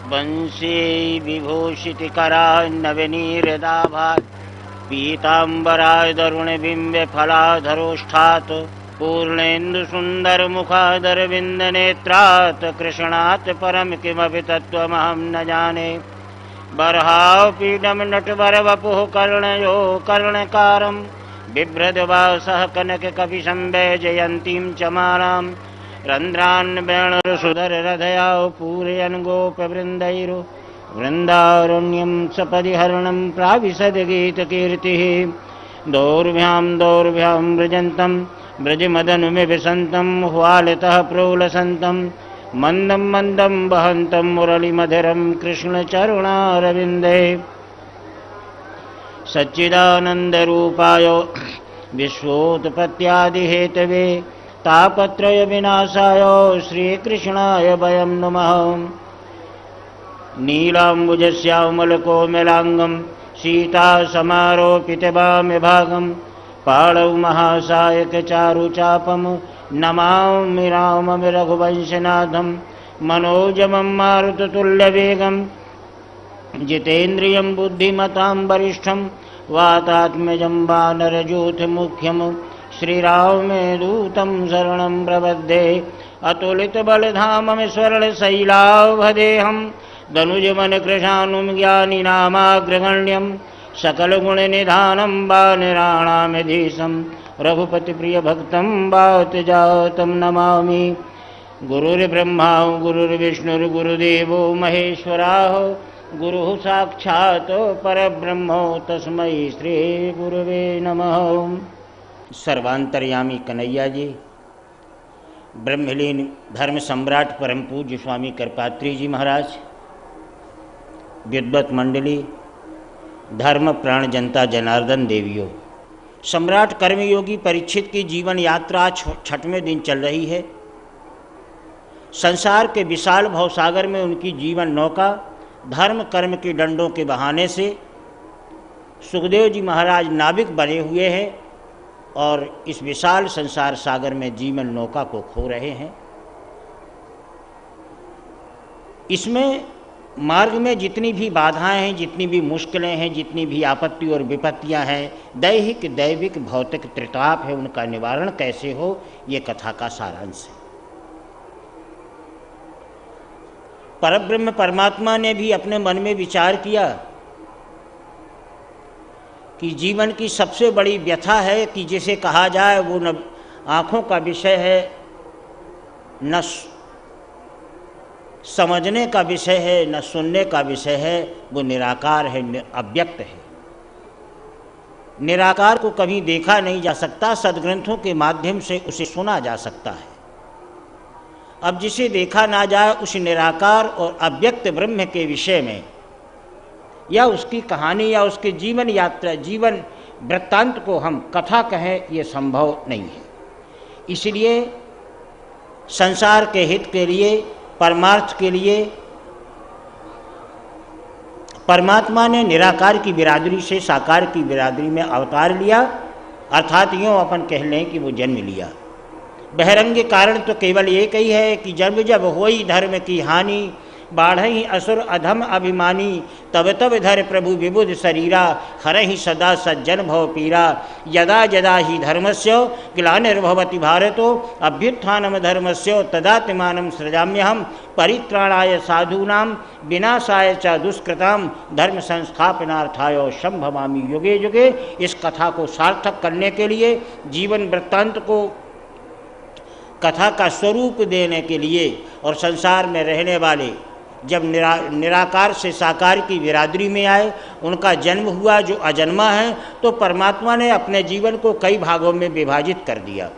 वंशी विभूषितिकरान्नवनीरदाभात् पीताम्बराय तरुणबिम्बे फलाधरोष्ठात् पूर्णेन्दुसुन्दरमुखादरविन्दनेत्रात् कृष्णात् परं किमपि तत्त्वमहं न जाने। बर्हापीडं नटवरवपुः कर्णयो कर्णकारं बिभ्रद्वासः कनककपिशम्भे च मालाम् रन्ध्रान् वेणुरसुधररथया पूरयन् गोपवृन्दैरु वृन्दारण्यं सपदि हरणं प्राविशद्गीतकीर्तिः। दौर्भ्यां दौर्भ्यां व्रजन्तं व्रजमदनुमिविशन्तं ह्वालतः प्रोलसन्तं मन्दं मन्दं वहन्तं मुरलीमधुरं कृष्णचरुणारविन्दे। सच्चिदानन्दरूपाय विश्वोत्पत्त्यादिहेतवे तापत्रयविनाशाय श्रीकृष्णाय वयं नमः। नीलाम्बुजश्यामलकोमलाङ्गं सीतासमारोपितवामभागं पाणौ महासायकचारुचापं नमामि रामं रघुवंशनाथं। मनोजवं मारुततुल्यवेगं जितेन्द्रियं बुद्धिमतां वरिष्ठं वातात्मजं वानरयूथमुख्यं श्रीरामदूतं शरणं प्रपद्ये। अतुलितबलधामं स्वर्णशैलावदेहं दनुजमनकृशानुं ज्ञानिनामाग्रगण्यं सकलगुणनिधानं वानराणामधीशं रघुपतिप्रियभक्तं वातजातं नमामि। गुरुर्ब्रह्मा गुरुर्विष्णुर्गुरुदेवो महेश्वराः गुरुः साक्षात् परब्रह्म तस्मै श्री गुरुवे नमः। सर्वांतर्यामी कन्हैया जी, ब्रह्मलीन धर्म सम्राट परम पूज्य स्वामी कृपात्री जी महाराज, विद्वत मंडली, धर्म प्राण जनता जनार्दन देवियों, सम्राट कर्मयोगी परीक्षित की जीवन यात्रा 6वें दिन चल रही है। संसार के विशाल भवसागर में उनकी जीवन नौका धर्म कर्म के डंडों के बहाने से सुखदेव जी महाराज नाविक बने हुए हैं और इस विशाल संसार सागर में जीवन नौका को खो रहे हैं। इसमें मार्ग में जितनी भी बाधाएं हैं, जितनी भी मुश्किलें हैं, जितनी भी आपत्ति और विपत्तियां हैं, दैहिक दैविक भौतिक त्रिताप है, उनका निवारण कैसे हो, ये कथा का सारांश है। परब्रह्म परमात्मा ने भी अपने मन में विचार किया कि जीवन की सबसे बड़ी व्यथा है कि जिसे कहा जाए वो न आँखों का विषय है, न समझने का विषय है, न सुनने का विषय है, वो निराकार है, अव्यक्त है। निराकार को कभी देखा नहीं जा सकता, सद्ग्रंथों के माध्यम से उसे सुना जा सकता है। अब जिसे देखा ना जाए उस निराकार और अव्यक्त ब्रह्म के विषय में या उसकी कहानी या उसके जीवन यात्रा जीवन वृत्तांत को हम कथा कहें, ये संभव नहीं है। इसलिए संसार के हित के लिए, परमार्थ के लिए परमात्मा ने निराकार की बिरादरी से साकार की बिरादरी में अवतार लिया, अर्थात यूँ अपन कह लें कि वो जन्म लिया। बहरंग कारण तो केवल एक ही है कि जब जब होई धर्म की हानि, बाढ़हि असुर अधम अभिमानी, तब तब धर प्रभु विबुध शरीरा, हरहि सदा सज्जन भव पीरा। यदा यदा ही धर्मस्य ग्लानिर्भवति भारतो अभ्युत्थानम धर्मस्य तदात्मानं सृजाम्यहम् परित्राणाय साधूनां विनाशाय च दुष्कृतां धर्म संस्थापनार्थाय संभवामि युगे युगे। इस कथा को सार्थक करने के लिए, जीवन वृत्तांत को कथा का स्वरूप देने के लिए और संसार में रहने वाले जब निराकार से साकार की बिरादरी में आए, उनका जन्म हुआ जो अजन्मा है, तो परमात्मा ने अपने जीवन को कई भागों में विभाजित कर दिया।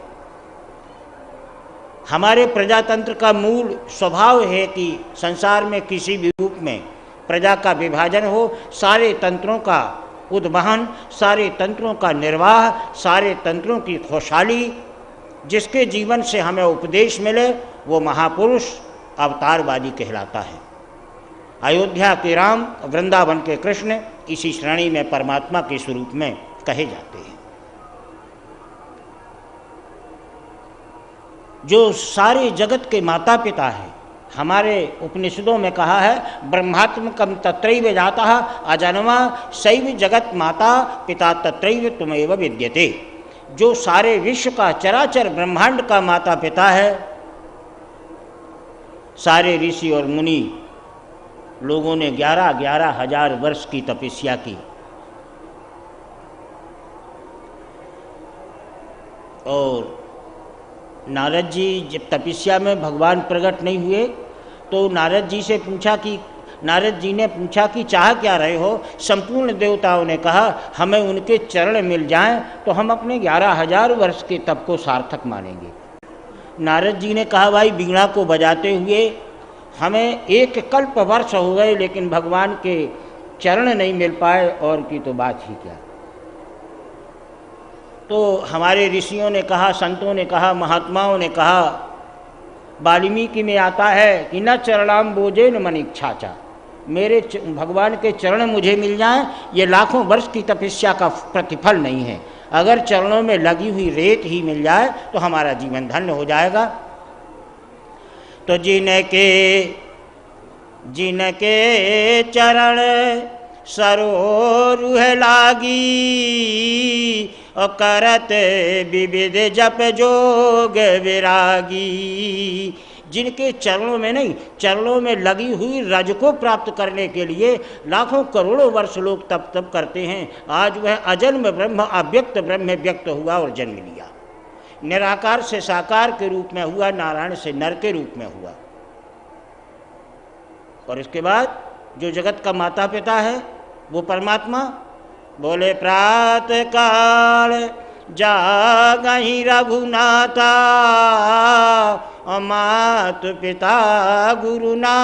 हमारे प्रजातंत्र का मूल स्वभाव है कि संसार में किसी भी रूप में प्रजा का विभाजन हो, सारे तंत्रों का उद्वहन, सारे तंत्रों का निर्वाह, सारे तंत्रों की खुशहाली, जिसके जीवन से हमें उपदेश मिले वो महापुरुष अवतारवादी कहलाता है। अयोध्या के राम, वृंदावन के कृष्ण इसी श्रेणी में परमात्मा के स्वरूप में कहे जाते हैं। जो सारे जगत के माता पिता हैं, हमारे उपनिषदों में कहा है ब्रह्मात्मकम तत्रैव जातः अजन्मा शैव जगत माता पिता तत्रैव तुमैव विद्यते। जो सारे विश्व का चराचर ब्रह्मांड का माता पिता है, सारे ऋषि और मुनि लोगों ने 11-11 हजार वर्ष की तपस्या की और नारद जी जब तपस्या में भगवान प्रकट नहीं हुए तो नारद जी ने पूछा कि चाह क्या रहे हो। संपूर्ण देवताओं ने कहा हमें उनके चरण मिल जाएं तो हम अपने 11,000 वर्ष के तप को सार्थक मानेंगे। नारद जी ने कहा भाई वीणा को बजाते हुए हमें 1 कल्प वर्ष हो गए लेकिन भगवान के चरण नहीं मिल पाए, और की तो बात ही क्या। तो हमारे ऋषियों ने कहा, संतों ने कहा, महात्माओं ने कहा, वाल्मीकि में आता है कि न चरणाम बोझे न मन इच्छाचा, मेरे भगवान के चरण मुझे मिल जाएं ये लाखों वर्ष की तपस्या का प्रतिफल नहीं है। अगर चरणों में लगी हुई रेत ही मिल जाए तो हमारा जीवन धन्य हो जाएगा। तो जिनके चरण सरोरुह लागी और करत विविध जप जोग विरागी। जिनके चरणों में नहीं, चरणों में लगी हुई रज को प्राप्त करने के लिए लाखों करोड़ों वर्ष लोग तप करते हैं। आज वह अजन्म ब्रह्म अव्यक्त ब्रह्म व्यक्त हुआ और जन्म लिया। निराकार से साकार के रूप में हुआ, नारायण से नर के रूप में हुआ। और इसके बाद जो जगत का माता पिता है वो परमात्मा। बोले प्रात काल जागहि रघुनाथा मात पिता गुरु ना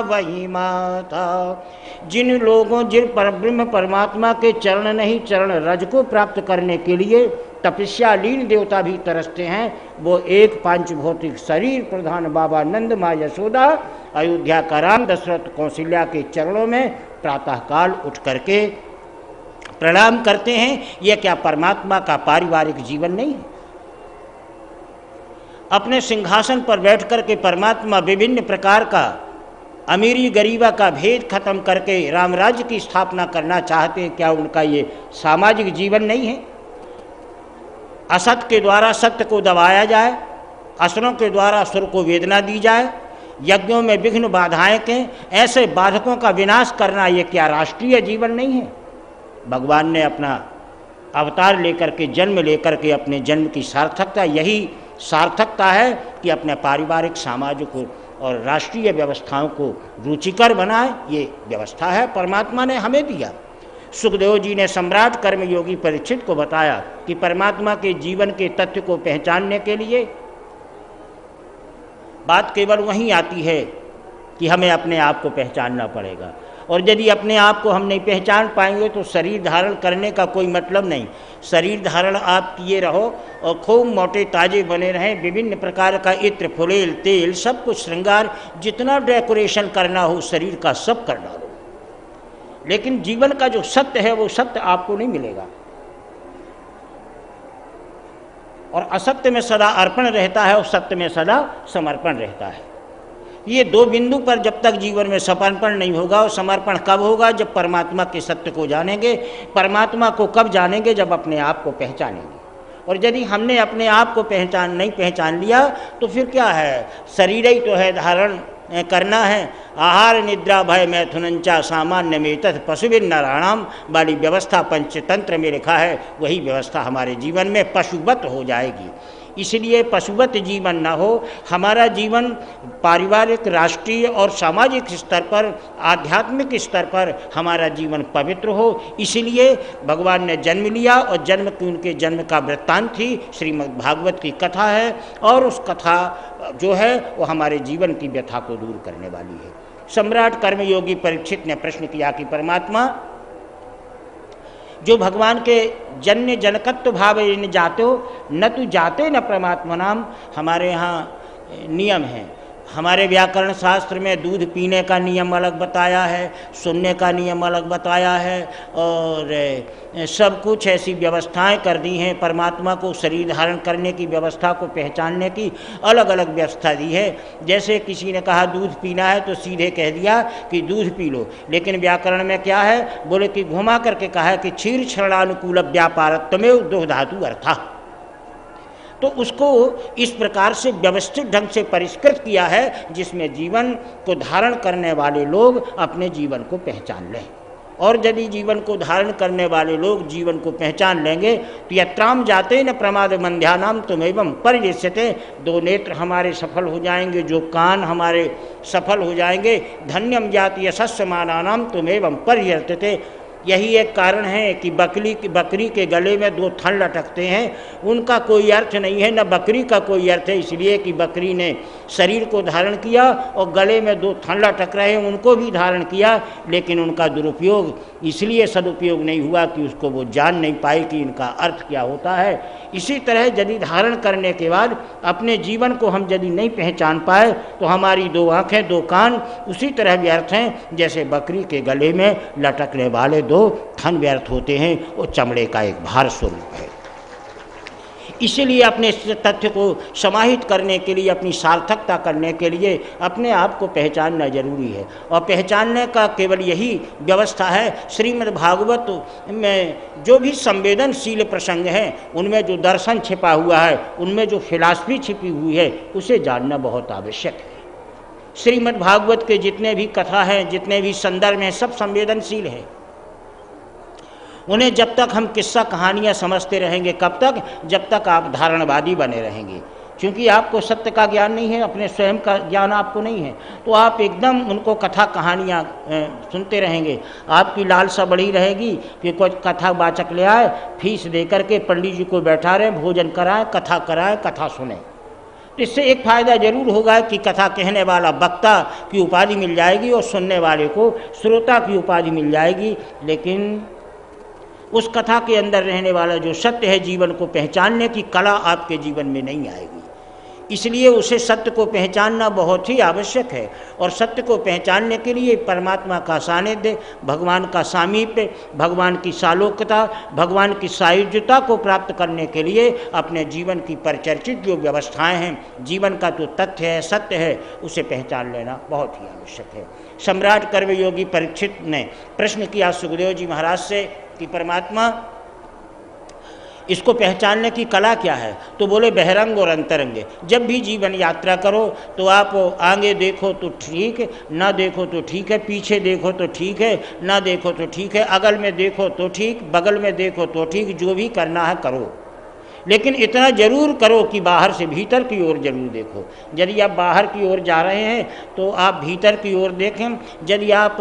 वही माता। जिन लोगों जिन परब्रह्म परमात्मा के चरण नहीं चरण रज को प्राप्त करने के लिए तपस्या लीन देवता भी तरसते हैं, वो एक पांच भौतिक शरीर प्रधान बाबा नंद माँ यशोदा अयोध्या का राम दशरथ कौशल्या के चरणों में प्रातःकाल उठ करके प्रणाम करते हैं। यह क्या परमात्मा का पारिवारिक जीवन नहीं है? अपने सिंहासन पर बैठ कर के परमात्मा विभिन्न प्रकार का अमीरी गरीबा का भेद खत्म करके राम राज्य की स्थापना करना चाहते हैं। क्या उनका ये सामाजिक जीवन नहीं है? असत के द्वारा सत्य को दबाया जाए, असुरों के द्वारा असुर को वेदना दी जाए, यज्ञों में विघ्न बाधाएं के ऐसे बाधकों का विनाश करना, ये क्या राष्ट्रीय जीवन नहीं है? भगवान ने अपना अवतार लेकर के जन्म लेकर के अपने जन्म की सार्थकता, यही सार्थकता है कि अपने पारिवारिक सामाजिक और राष्ट्रीय व्यवस्थाओं को रुचिकर बनाए। ये व्यवस्था है परमात्मा ने हमें दिया। सुखदेव जी ने सम्राट कर्मयोगी परीक्षित को बताया कि परमात्मा के जीवन के तथ्य को पहचानने के लिए बात केवल वहीं आती है कि हमें अपने आप को पहचानना पड़ेगा। और यदि अपने आप को हम नहीं पहचान पाएंगे तो शरीर धारण करने का कोई मतलब नहीं। शरीर धारण आप किए रहो और खूब मोटे ताजे बने रहें, विभिन्न प्रकार का इत्र फुलेल तेल सब कुछ श्रृंगार जितना डेकोरेशन करना हो शरीर का सब कर डालो, लेकिन जीवन का जो सत्य है वो सत्य आपको नहीं मिलेगा। और असत्य में सदा अर्पण रहता है और सत्य में सदा समर्पण रहता है। ये दो बिंदु पर जब तक जीवन में समर्पण नहीं होगा, और समर्पण कब होगा? जब परमात्मा के सत्य को जानेंगे। परमात्मा को कब जानेंगे? जब अपने आप को पहचानेंगे। और यदि हमने अपने आप को नहीं पहचान लिया तो फिर क्या है? शरीर ही तो है धारण करना है। आहार निद्रा भय मैथुनंचा सामान्य में तथ पशुविन नारायणाम वाली व्यवस्था पंचतंत्र में लिखा है, वही व्यवस्था हमारे जीवन में पशुवत हो जाएगी। इसलिए पशुवत जीवन न हो, हमारा जीवन पारिवारिक राष्ट्रीय और सामाजिक स्तर पर आध्यात्मिक स्तर पर हमारा जीवन पवित्र हो। इसलिए भगवान ने जन्म लिया और जन्म की उनके जन्म का वृत्तांत थी श्रीमद् भागवत की कथा है, और उस कथा जो है वो हमारे जीवन की व्यथा को दूर करने वाली है। सम्राट कर्मयोगी परीक्षित ने प्रश्न किया कि परमात्मा जो भगवान के जन्य जनकत्व भाव इन जाते हो न तु जाते न परमात्मा नाम। हमारे यहाँ नियम है, हमारे व्याकरण शास्त्र में दूध पीने का नियम अलग बताया है, सुनने का नियम अलग बताया है, और सब कुछ ऐसी व्यवस्थाएं कर दी हैं। परमात्मा को शरीर धारण करने की व्यवस्था को पहचानने की अलग अलग व्यवस्था दी है। जैसे किसी ने कहा दूध पीना है तो सीधे कह दिया कि दूध पी लो, लेकिन व्याकरण में क्या है, बोले कि घुमा करके कहा है कि क्षीर क्षरणानुकूल व्यापारत्वमेव दुग्धातु अर्था। तो उसको इस प्रकार से व्यवस्थित ढंग से परिष्कृत किया है जिसमें जीवन को धारण करने वाले लोग अपने जीवन को पहचान लें। और यदि जीवन को धारण करने वाले लोग जीवन को पहचान लेंगे तो यत्राम जाते न प्रमाद मंध्यानाम तुमेवं परिदृश्यते, दो नेत्र हमारे सफल हो जाएंगे, जो कान हमारे सफल हो जाएंगे, धन्यम जाति यशस्व मानानाम तुमेवं परिहर्त्यते। यही एक कारण है कि बकरी के गले में दो थन लटकते हैं, उनका कोई अर्थ नहीं है, न बकरी का कोई अर्थ है, इसलिए कि बकरी ने शरीर को धारण किया और गले में दो थन लटक रहे हैं उनको भी धारण किया, लेकिन उनका दुरुपयोग इसलिए सदुपयोग नहीं हुआ कि उसको वो जान नहीं पाई कि इनका अर्थ क्या होता है। इसी तरह यदि धारण करने के बाद अपने जीवन को हम यदि नहीं पहचान पाए तो हमारी दो आँखें दो कान उसी तरह व्यर्थ हैं जैसे बकरी के गले में लटकने वाले दो थन व्यर्थ होते हैं, वो चमड़े का एक भार स्वरूप है। इसीलिए अपने तथ्य को समाहित करने के लिए, अपनी सार्थकता करने के लिए अपने आप को पहचानना जरूरी है, और पहचानने का केवल यही व्यवस्था है। श्रीमद् भागवत में जो भी संवेदनशील प्रसंग हैं, उनमें जो दर्शन छिपा हुआ है, उनमें जो फिलॉसफी छिपी हुई है, उसे जानना बहुत आवश्यक है। श्रीमद् भागवत के जितने भी कथा हैं, जितने भी संदर्भ हैं, सब संवेदनशील हैं। उन्हें जब तक हम किस्सा कहानियाँ समझते रहेंगे, कब तक? जब तक आप धारणवादी बने रहेंगे, क्योंकि आपको सत्य का ज्ञान नहीं है, अपने स्वयं का ज्ञान आपको नहीं है, तो आप एकदम उनको कथा कहानियाँ सुनते रहेंगे। आपकी लालसा बढ़ी रहेगी कि कुछ कथा वाचक ले आए, फीस दे करके पंडित जी को बैठा रहे, भोजन कराएं, कथा सुने। इससे एक फ़ायदा जरूर होगा कि कथा कहने वाला वक्ता की उपाधि मिल जाएगी और सुनने वाले को श्रोता की उपाधि मिल जाएगी, लेकिन उस कथा के अंदर रहने वाला जो सत्य है, जीवन को पहचानने की कला आपके जीवन में नहीं आएगी। इसलिए उसे सत्य को पहचानना बहुत ही आवश्यक है, और सत्य को पहचानने के लिए परमात्मा का सानिध्य, भगवान का सामीप्य, भगवान की सालोक्यता, भगवान की सायुज्यता को प्राप्त करने के लिए अपने जीवन की परिचर्चित जो व्यवस्थाएं हैं, जीवन का जो तथ्य है, सत्य है, उसे पहचान लेना बहुत ही आवश्यक है। सम्राट कर्मयोगी परीक्षित ने प्रश्न किया सुखदेव जी महाराज से कि परमात्मा, इसको पहचानने की कला क्या है? तो बोले बहिरंग और अंतरंग। जब भी जीवन यात्रा करो तो आप आगे देखो तो ठीक, ना देखो तो ठीक है, पीछे देखो तो ठीक है, ना देखो तो ठीक है, अगल में देखो तो ठीक, बगल में देखो तो ठीक, जो भी करना है करो, लेकिन इतना जरूर करो कि बाहर से भीतर की ओर जरूर देखो। यदि आप बाहर की ओर जा रहे हैं तो आप भीतर की ओर देखें, यदि आप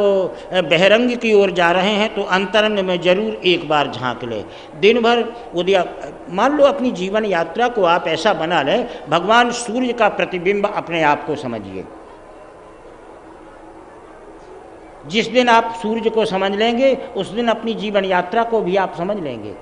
बहिरंग की ओर जा रहे हैं तो अंतरंग में जरूर एक बार झांक लें। दिन भर उदय, मान लो अपनी जीवन यात्रा को आप ऐसा बना लें, भगवान सूर्य का प्रतिबिंब अपने आप को समझिए। जिस दिन आप सूर्य को समझ लेंगे उस दिन अपनी जीवन यात्रा को भी आप समझ लेंगे।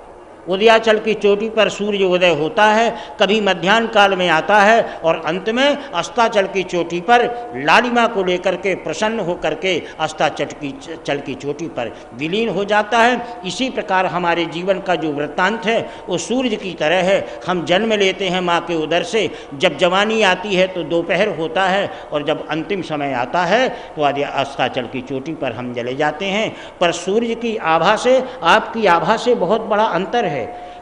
उदयाचल की चोटी पर सूर्य उदय होता है, कभी मध्याह्न काल में आता है, और अंत में अस्ताचल की चोटी पर लालिमा को लेकर के प्रसन्न होकर के अस्ताचल की चोटी पर विलीन हो जाता है। इसी प्रकार हमारे जीवन का जो वृत्तांत है वो सूर्य की तरह है। हम जन्म लेते हैं माँ के उदर से, जब जवानी आती है तो दोपहर होता है, और जब अंतिम समय आता है तो अस्ताचल की चोटी पर हम चले जाते हैं। पर सूर्य की आभा से आपकी आभा से बहुत बड़ा अंतर है।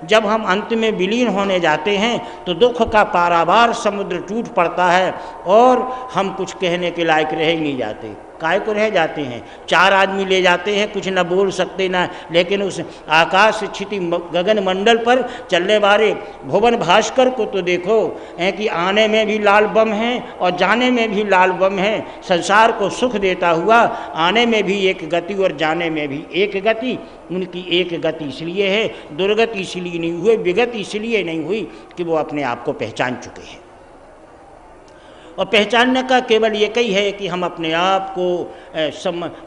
जब हम अंत में विलीन होने जाते हैं तो दुख का पारावार समुद्र टूट पड़ता है और हम कुछ कहने के लायक रह ही नहीं जाते। काय को रह जाते हैं? चार आदमी ले जाते हैं, कुछ न बोल सकते ना, लेकिन उस आकाश क्षिति गगन मंडल पर चलने वाले भुवन भास्कर को तो देखो है कि आने में भी लाल बम है और जाने में भी लाल बम है। संसार को सुख देता हुआ आने में भी एक गति और जाने में भी एक गति। उनकी एक गति इसलिए है, दुर्गति इसलिए नहीं हुई, विगति इसलिए नहीं हुई कि वो अपने आप को पहचान चुके हैं। और पहचानने का केवल एक ही है कि हम अपने आप को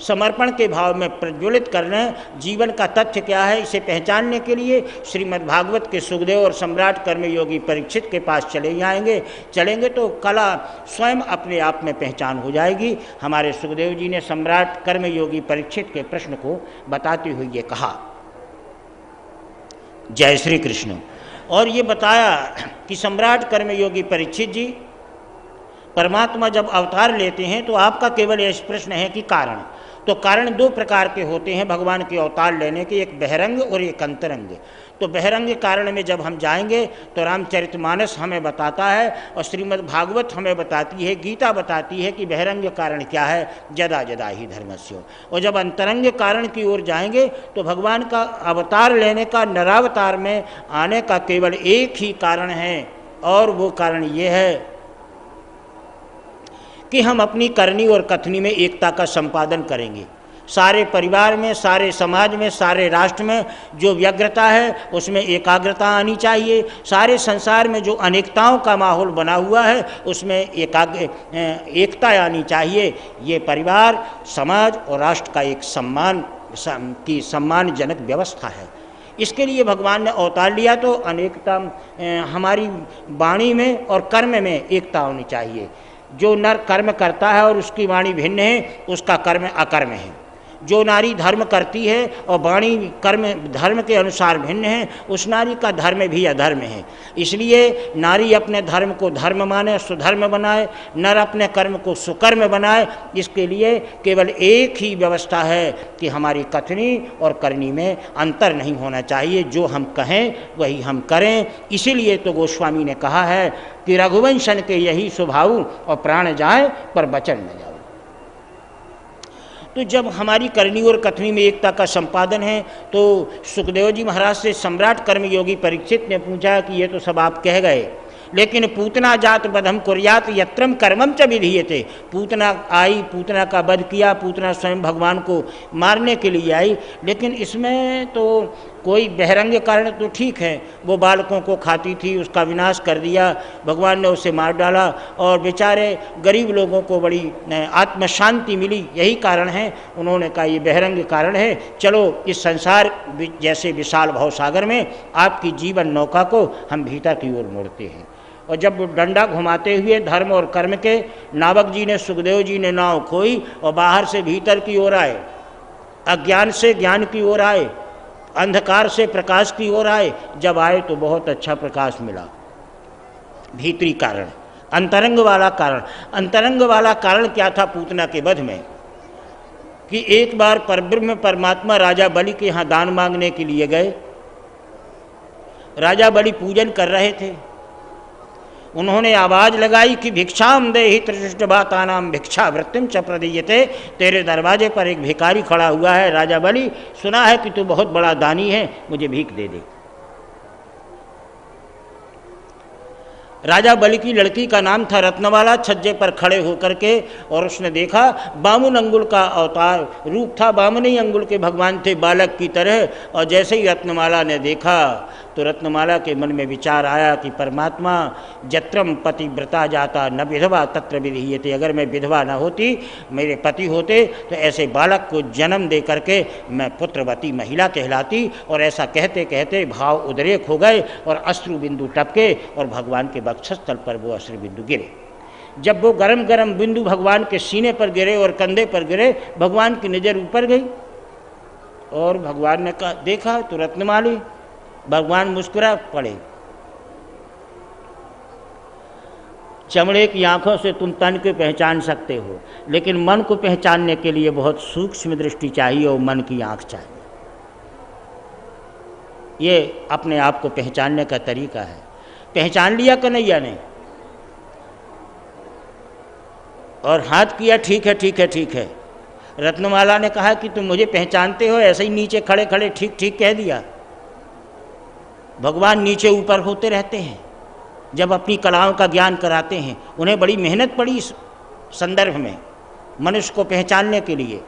समर्पण के भाव में प्रज्वलित कर रहे हैं। जीवन का तथ्य क्या है, इसे पहचानने के लिए श्रीमद् भागवत के सुखदेव और सम्राट कर्मयोगी परीक्षित के पास चलेंगे तो कला स्वयं अपने आप में पहचान हो जाएगी। हमारे सुखदेव जी ने सम्राट कर्मयोगी परीक्षित के प्रश्न को बताते हुए ये कहा, जय श्री कृष्ण। और ये बताया कि सम्राट कर्मयोगी परीक्षित जी, परमात्मा जब अवतार लेते हैं तो आपका केवल यह प्रश्न है कि कारण, तो कारण दो प्रकार के होते हैं भगवान के अवतार लेने के, एक बहिरंग और एक अंतरंग। तो बहिरंग कारण में जब हम जाएंगे तो रामचरितमानस हमें बताता है और श्रीमद् भागवत हमें बताती है, गीता बताती है कि बहिरंग कारण क्या है, जदा जदा ही धर्मस्य। और जब अंतरंग कारण की ओर जाएंगे तो भगवान का अवतार लेने का, नरावतार में आने का केवल एक ही कारण है, और वो कारण ये है कि हम अपनी करनी और कथनी में एकता का संपादन करेंगे। सारे परिवार में, सारे समाज में, सारे राष्ट्र में जो व्यग्रता है उसमें एकाग्रता आनी चाहिए। सारे संसार में जो अनेकताओं का माहौल बना हुआ है उसमें एकता आनी चाहिए। ये परिवार, समाज और राष्ट्र का एक सम्मानजनक व्यवस्था है। इसके लिए भगवान ने अवतार लिया। तो अनेकता हमारी वाणी में और कर्म में एकता होनी चाहिए। जो नर कर्म करता है और उसकी वाणी भिन्न है, उसका कर्म अकर्म है। जो नारी धर्म करती है और वाणी कर्म धर्म के अनुसार भिन्न है, उस नारी का धर्म भी अधर्म है। इसलिए नारी अपने धर्म को धर्म माने, सुधर्म बनाए, नर अपने कर्म को सुकर्म बनाए। इसके लिए केवल एक ही व्यवस्था है कि हमारी कथनी और करनी में अंतर नहीं होना चाहिए। जो हम कहें वही हम करें। इसीलिए तो गोस्वामी ने कहा है कि रघुवंशन के यही स्वभाव, और प्राण जाए पर वचन न जाओ। तो जब हमारी करनी और कथनी में एकता का संपादन है तो सुखदेव जी महाराज से सम्राट कर्मयोगी परीक्षित ने पूछा कि ये तो सब आप कह गए, लेकिन पूतना जात बधम कुर्यात यत्रम कर्मम च विधीयते। पूतना आई, पूतना का वध किया, पूतना स्वयं भगवान को मारने के लिए आई, लेकिन इसमें तो कोई बहिरंग कारण तो ठीक है, वो बालकों को खाती थी, उसका विनाश कर दिया, भगवान ने उसे मार डाला और बेचारे गरीब लोगों को बड़ी आत्म शांति मिली, यही कारण है। उन्होंने कहा ये बहिरंग कारण है, चलो इस संसार जैसे विशाल भवसागर में आपकी जीवन नौका को हम भीतर की ओर मोड़ते हैं। और जब डंडा घुमाते हुए धर्म और कर्म के नावक जी ने, सुखदेव जी ने नाव खोई और बाहर से भीतर की ओर आए, अज्ञान से ज्ञान की ओर आए, अंधकार से प्रकाश की ओर आए। जब आए तो बहुत अच्छा प्रकाश मिला। भीतरी कारण, अंतरंग वाला कारण। अंतरंग वाला कारण क्या था पूतना के वध में, कि एक बार परब्रह्म परमात्मा राजा बलि के यहाँ दान मांगने के लिए गए। राजा बलि पूजन कर रहे थे, उन्होंने आवाज लगाई कि भिक्षाम देहि त्रिशिष्टभातानाम भिक्षा वृत्तिम च प्रदीयते। तेरे दरवाजे पर एक भिखारी खड़ा हुआ है राजा बलि, सुना है कि तू बहुत बड़ा दानी है, मुझे भीख दे दे। राजा बलि की लड़की का नाम था रत्नमाला, छज्जे पर खड़े होकर के, और उसने देखा बामुन अंगुल का अवतार रूप था, बामुनी अंगुल के भगवान थे बालक की तरह। और जैसे ही रत्नमाला ने देखा तो रत्नमाला के मन में विचार आया कि परमात्मा जत्रम पतिव्रता जाता न विधवा तत्र विधीयते। अगर मैं विधवा न होती, मेरे पति होते, तो ऐसे बालक को जन्म दे करके मैं पुत्रवती महिला कहलाती। और ऐसा कहते कहते भाव उद्रेक हो गए और अश्रु बिंदु टपके और भगवान के वक्षस्थल पर वो अश्रु बिंदु गिरे। जब वो गरम गरम बिंदु भगवान के सीने पर गिरे और कंधे पर गिरे, भगवान की नज़र ऊपर गई और भगवान ने कहा, देखा तो रत्नमाली। भगवान मुस्कुरा पड़े। चमड़े की आंखों से तुम तन को पहचान सकते हो, लेकिन मन को पहचानने के लिए बहुत सूक्ष्म दृष्टि चाहिए और मन की आंख चाहिए। ये अपने आप को पहचानने का तरीका है। पहचान लिया कन्हैया ने और हाथ किया, ठीक है ठीक है ठीक है। रत्नमाला ने कहा कि तुम मुझे पहचानते हो, ऐसे ही नीचे खड़े खड़े ठीक ठीक कह दिया। भगवान नीचे ऊपर होते रहते हैं जब अपनी कलाओं का ज्ञान कराते हैं। उन्हें बड़ी मेहनत पड़ी इस संदर्भ में मनुष्य को पहचानने के लिए।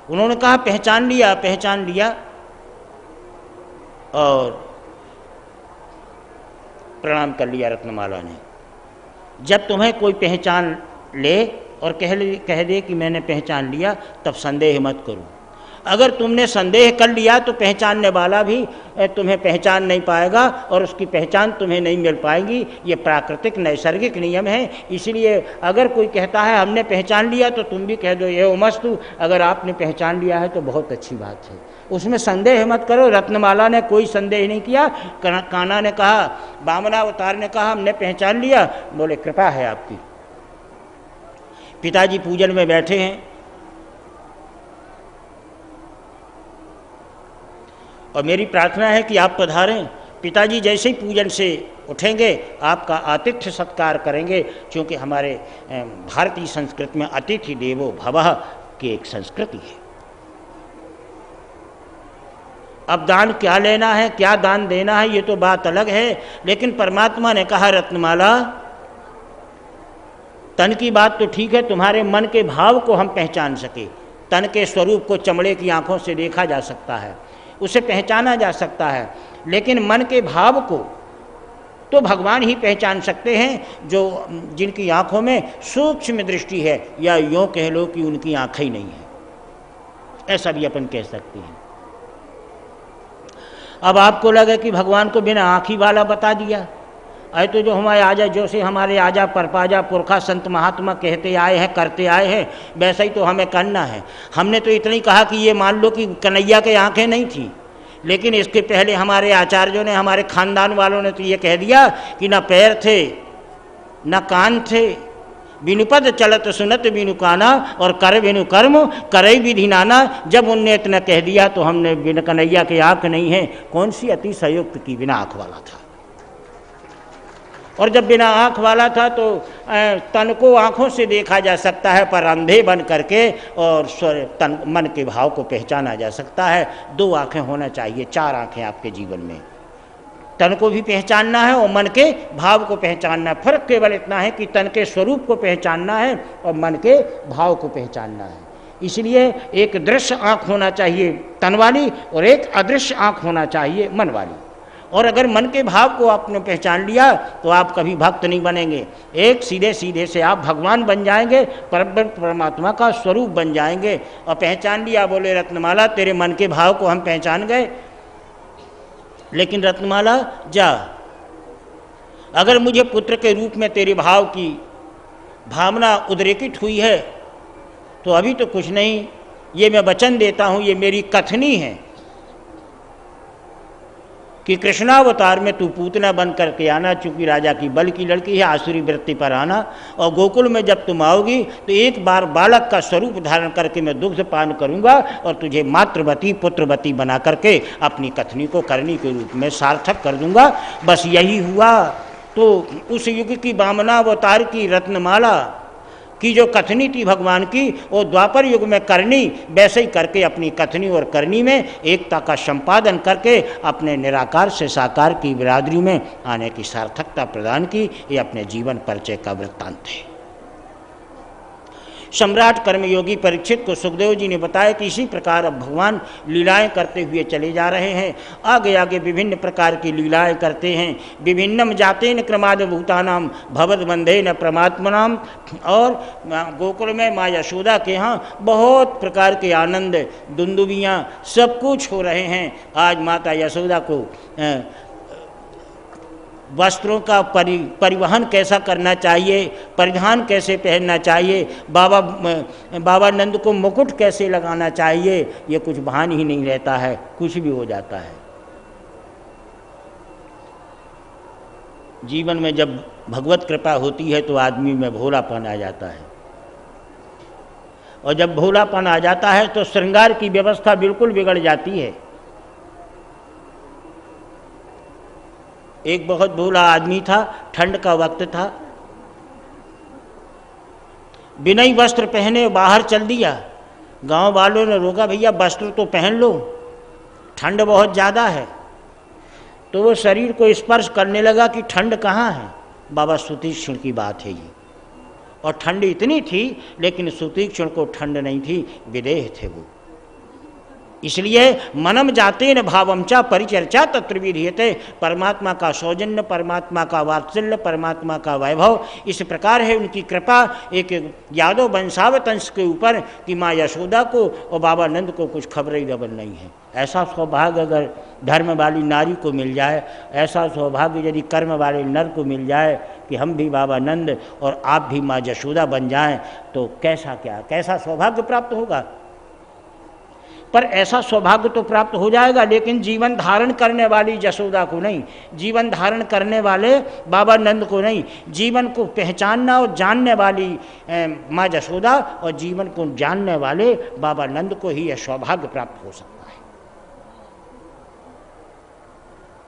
उन्होंने कहा पहचान लिया, पहचान लिया, और प्रणाम कर लिया रत्नमाला ने। जब तुम्हें कोई पहचान ले और कह दे कि मैंने पहचान लिया, तब संदेह मत करो। अगर तुमने संदेह कर लिया तो पहचानने वाला भी तुम्हें पहचान नहीं पाएगा और उसकी पहचान तुम्हें नहीं मिल पाएगी। ये प्राकृतिक नैसर्गिक नियम है। इसलिए अगर कोई कहता है हमने पहचान लिया, तो तुम भी कह दो ये मस्तु, अगर आपने पहचान लिया है तो बहुत अच्छी बात है, उसमें संदेह मत करो। रत्नमाला ने कोई संदेह नहीं किया। कान्हा ने कहा, वामनावतार ने कहा हमने पहचान लिया। बोले कृपा है आपकी। पिताजी पूजन में बैठे हैं और मेरी प्रार्थना है कि आप पधारें। पिताजी जैसे ही पूजन से उठेंगे आपका आतिथ्य सत्कार करेंगे, क्योंकि हमारे भारतीय संस्कृति में अतिथि देवो भवः की एक संस्कृति है। अब दान क्या लेना है, क्या दान देना है, ये तो बात अलग है। लेकिन परमात्मा ने कहा, रत्नमाला तन की बात तो ठीक है, तुम्हारे मन के भाव को हम पहचान सके। तन के स्वरूप को चमड़े की आंखों से देखा जा सकता है, उसे पहचाना जा सकता है, लेकिन मन के भाव को तो भगवान ही पहचान सकते हैं, जो जिनकी आंखों में सूक्ष्म दृष्टि है, या यूँ कह लो कि उनकी आंखें ही नहीं है, ऐसा भी अपन कह सकते हैं। अब आपको लगे कि भगवान को बिना आँखी वाला बता दिया, अरे तो जो हमारे आजा, जो से हमारे आजा परपाजा पुरखा संत महात्मा कहते आए हैं, करते आए हैं, वैसा ही तो हमें करना है। हमने तो इतना ही कहा कि ये मान लो कि कन्हैया के आंखें नहीं थी, लेकिन इसके पहले हमारे आचार्यों ने, हमारे खानदान वालों ने तो ये कह दिया कि ना पैर थे न कान थे, बिनुपद चलत सुनत बिनु काना, और कर बिनु कर्म करई विधि नाना। जब उनने इतना कह दिया तो हमने बिना कन्हैया के आँख नहीं है, कौन सी अति संयुक्त की, बिना आँख वाला था। और जब बिना आँख वाला था तो तन को आँखों से देखा जा सकता है, पर अंधे बन करके और तन मन के भाव को पहचाना जा सकता है। 2 आँखें होना चाहिए, 4 आँखें आपके जीवन में। तन को भी पहचानना है और मन के भाव को पहचानना है। फर्क केवल इतना है कि तन के स्वरूप को पहचानना है और मन के भाव को पहचानना है। इसलिए एक दृश्य आँख होना चाहिए तन वाली, और एक अदृश्य आँख होना चाहिए मन वाली। और अगर मन के भाव को आपने पहचान लिया तो आप कभी भक्त नहीं बनेंगे, एक सीधे सीधे से आप भगवान बन जाएंगे, परमात्मा का स्वरूप बन जाएंगे। और पहचान लिया, बोले रत्नमाला तेरे मन के भाव को हम पहचान गए, लेकिन रत्नमाला जा, अगर मुझे पुत्र के रूप में तेरे भाव की भावना उद्रेकित हुई है तो अभी तो कुछ नहीं, ये मैं वचन देता हूँ, ये मेरी कथनी है कि कृष्णावतार में तू पूतना बन करके आना, चूंकि राजा की बल की लड़की है, आसुरी वृत्ति पर आना। और गोकुल में जब तुम आओगी तो एक बार बालक का स्वरूप धारण करके मैं दुग्ध पान करूंगा और तुझे मातृवती पुत्रवती बना करके अपनी कथनी को करनी के रूप में सार्थक कर दूंगा। बस यही हुआ। तो उस युग की वामनावतार की रत्नमाला की जो कथनी थी भगवान की, वो द्वापर युग में करनी, वैसे ही करके अपनी कथनी और करनी में एकता का संपादन करके अपने निराकार से साकार की बिरादरी में आने की सार्थकता प्रदान की। ये अपने जीवन परिचय का वृत्तांत है। सम्राट कर्मयोगी परीक्षित को सुखदेव जी ने बताया कि इसी प्रकार अब भगवान लीलाएं करते हुए चले जा रहे हैं। आगे आगे विभिन्न प्रकार की लीलाएं करते हैं। विभिन्नम जातेन क्रमाद भूतानाम भवद बंधेन परमात्मनाम। और गोकुल में माँ यशोदा के यहाँ बहुत प्रकार के आनंद, दुंदुबियाँ, सब कुछ हो रहे हैं। आज माता यशोदा को वस्त्रों का परिवहन कैसा करना चाहिए, परिधान कैसे पहनना चाहिए, बाबा नंद को मुकुट कैसे लगाना चाहिए, ये कुछ भान ही नहीं रहता है, कुछ भी हो जाता है। जीवन में जब भगवत कृपा होती है तो आदमी में भोलापन आ जाता है, और जब भोलापन आ जाता है तो श्रृंगार की व्यवस्था बिल्कुल बिगड़ जाती है। एक बहुत भोला आदमी था, ठंड का वक्त था, बिना ही वस्त्र पहने बाहर चल दिया। गांव वालों ने रोका, भैया वस्त्र तो पहन लो, ठंड बहुत ज़्यादा है। तो वो शरीर को स्पर्श करने लगा कि ठंड कहाँ है। बाबा सुतीक्षण की बात है ये। और ठंड इतनी थी, लेकिन सुतीक्षण को ठंड नहीं थी, विदेह थे वो। इसलिए मनम जाते न भावम चा परिचर्चा तत्र विधीयते। परमात्मा का सौजन्य, परमात्मा का वात्सल्य, परमात्मा का वैभव इस प्रकार है, उनकी कृपा एक यादव वंशावतंश के ऊपर कि माँ यशोदा को और बाबा नंद को कुछ खबर ही खबर नहीं है। ऐसा सौभाग्य अगर धर्म वाली नारी को मिल जाए, ऐसा सौभाग्य यदि कर्म वाले नर को मिल जाए कि हम भी बाबा नंद और आप भी माँ यशोदा बन जाएं, तो कैसा सौभाग्य प्राप्त होगा। पर ऐसा सौभाग्य तो प्राप्त हो जाएगा, लेकिन जीवन धारण करने वाली यशोदा को नहीं, जीवन धारण करने वाले बाबा नंद को नहीं। जीवन को पहचानना और जानने वाली माँ यशोदा और जीवन को जानने वाले बाबा नंद को ही यह सौभाग्य प्राप्त हो सकता है।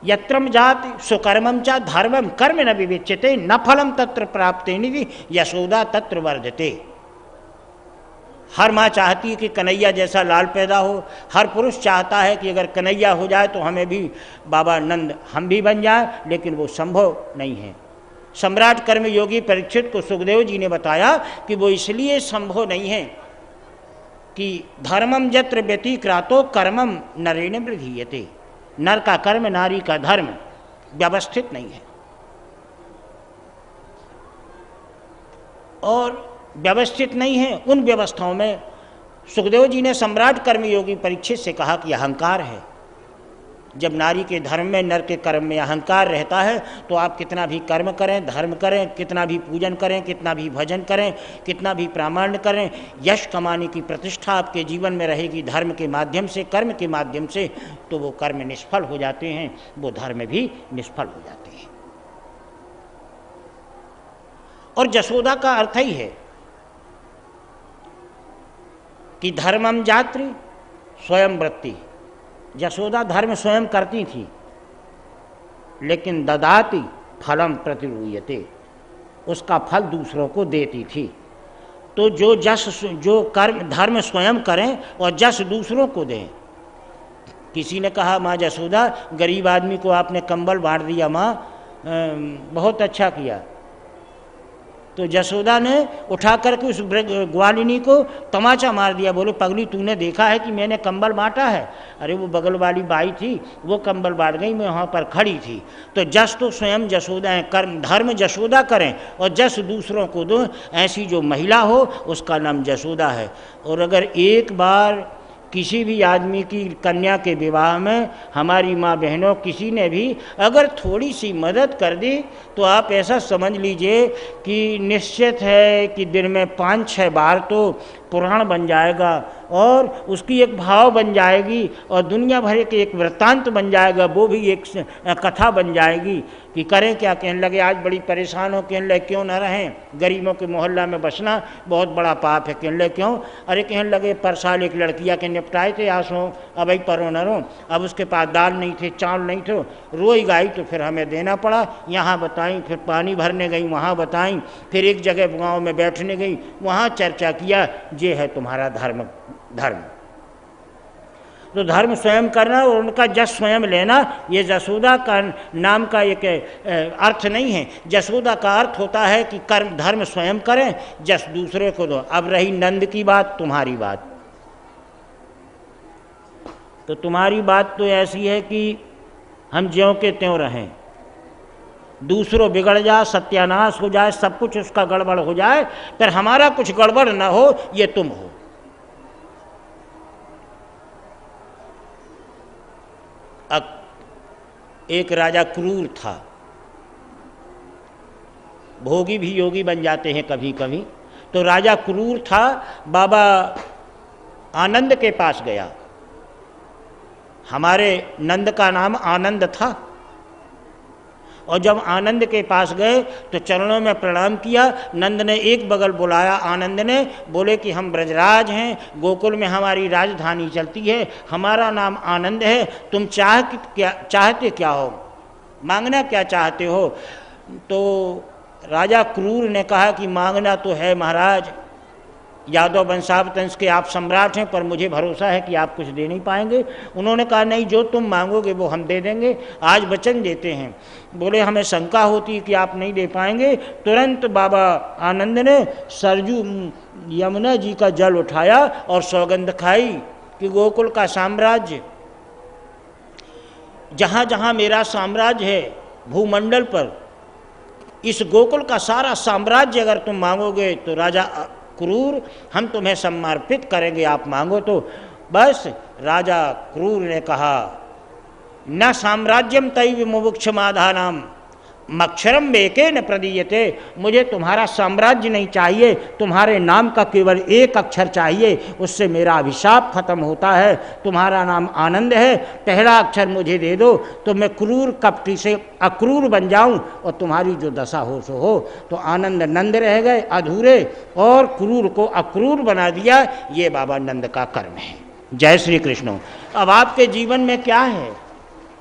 यत्रम जाति सुकर्मम च धर्मम कर्म न विवेच्यते न फलम तत्र प्राप्ते निधि यशोदा तत्र वर्धते। हर माँ चाहती है कि कन्हैया जैसा लाल पैदा हो, हर पुरुष चाहता है कि अगर कन्हैया हो जाए तो हमें भी बाबा नंद हम भी बन जाए, लेकिन वो संभव नहीं है। सम्राट कर्मयोगी परीक्षित को सुखदेव जी ने बताया कि वो इसलिए संभव नहीं है कि धर्मम यत्र व्यतिक्रातो कर्मम नरेण वृद्धीयते। नर का कर्म, नारी का धर्म व्यवस्थित नहीं है, और व्यवस्थित नहीं है। उन व्यवस्थाओं में सुखदेव जी ने सम्राट कर्मयोगी परीक्षित से कहा कि अहंकार है। जब नारी के धर्म में, नर के कर्म में अहंकार रहता है तो आप कितना भी कर्म करें, धर्म करें, कितना भी पूजन करें, कितना भी भजन करें, कितना भी प्रामाण्य करें, यश कमाने की प्रतिष्ठा आपके जीवन में रहेगी धर्म के माध्यम से, कर्म के माध्यम से, तो वो कर्म निष्फल हो जाते हैं, वो धर्म भी निष्फल हो जाते हैं। और यशोदा का अर्थ ही है कि धर्मम जात्री स्वयं वृत्ति। यशोदा धर्म स्वयं करती थी, लेकिन ददाति फलम प्रतिरूयते, उसका फल दूसरों को देती थी। तो जो कर्म धर्म स्वयं करें और जस दूसरों को दें। किसी ने कहा माँ यशोदा गरीब आदमी को आपने कंबल बांट दिया माँ, बहुत अच्छा किया। तो यशोदा ने उठा करके उस ग्वालिनी को तमाचा मार दिया, बोले पगली तूने देखा है कि मैंने कंबल बांटा है? अरे वो बगल वाली बाई थी, वो कंबल बांट गई, मैं वहाँ पर खड़ी थी। तो जस तो स्वयं यशोदा है, कर्म धर्म यशोदा करें और जस दूसरों को दो, ऐसी जो महिला हो उसका नाम यशोदा है। और अगर एक बार किसी भी आदमी की कन्या के विवाह में हमारी माँ बहनों किसी ने भी अगर थोड़ी सी मदद कर दी, तो आप ऐसा समझ लीजिए कि निश्चित है कि दिन में 5-6 बार तो पुराण बन जाएगा और उसकी एक भाव बन जाएगी और दुनिया भर के एक वृत्तांत बन जाएगा, वो भी एक कथा बन जाएगी कि करें क्या। कहने लगे आज बड़ी परेशान हो, कहने लगे क्यों न रहें, गरीबों के मोहल्ला में बसना बहुत बड़ा पाप है। कहने लगे क्यों? अरे कहने लगे पर साल एक लड़कियाँ के निपटाए थे आसों, अब ही परो न रो, अब उसके पास दाल नहीं थे, चावल नहीं थे, रोई गाई तो फिर हमें देना पड़ा। यहाँ बताई, फिर पानी भरने गई वहाँ बताई, फिर एक जगह गाँव में बैठने गई वहाँ चर्चा किया, ये है तुम्हारा धर्म। तो धर्म स्वयं करना और उनका जस स्वयं लेना, ये यशोदा का नाम का एक अर्थ नहीं है। यशोदा का अर्थ होता है कि कर्म धर्म स्वयं करें, जस दूसरे को दो। अब रही नंद की बात, तुम्हारी बात, तो तुम्हारी बात तो ऐसी है कि हम ज्यों के त्यों रहें, दूसरों बिगड़ जाए, सत्यानाश हो जाए, सब कुछ उसका गड़बड़ हो जाए, पर हमारा कुछ गड़बड़ न हो, ये तुम हो। अब एक राजा क्रूर था, भोगी भी योगी बन जाते हैं कभी कभी। तो राजा क्रूर था, बाबा आनंद के पास गया। हमारे नंद का नाम आनंद था, और जब आनंद के पास गए तो चरणों में प्रणाम किया। नंद ने एक बगल बुलाया, आनंद ने बोले कि हम ब्रजराज हैं, गोकुल में हमारी राजधानी चलती है, हमारा नाम आनंद है, तुम चाहते क्या हो, मांगना क्या चाहते हो? तो राजा क्रूर ने कहा कि मांगना तो है महाराज, यादव वंशावतंश के आप सम्राट हैं, पर मुझे भरोसा है कि आप कुछ दे नहीं पाएंगे। उन्होंने कहा नहीं, जो तुम मांगोगे वो हम दे देंगे, आज वचन देते हैं। बोले हमें शंका होती है कि आप नहीं दे पाएंगे। तुरंत बाबा आनंद ने सरजू यमुना जी का जल उठाया और सौगंध खाई कि गोकुल का साम्राज्य, जहाँ जहाँ मेरा साम्राज्य है भूमंडल पर, इस गोकुल का सारा साम्राज्य अगर तुम मांगोगे तो राजा क्रूर हम तुम्हें समर्पित करेंगे, आप मांगो तो। बस राजा क्रूर ने कहा, न साम्राज्यम तैव मुमुक्षमाधानाम मक्षरम बेके न प्रदीयते, मुझे तुम्हारा साम्राज्य नहीं चाहिए, तुम्हारे नाम का केवल एक अक्षर चाहिए, उससे मेरा अभिशाप खत्म होता है। तुम्हारा नाम आनंद है, पहला अक्षर मुझे दे दो तो मैं क्रूर कपटी से अक्रूर बन जाऊं और तुम्हारी जो दशा हो सो हो। तो आनंद नंद रह गए अधूरे और क्रूर को अक्रूर बना दिया। ये बाबा नंद का कर्म है। जय श्री कृष्ण। अब आपके जीवन में क्या है?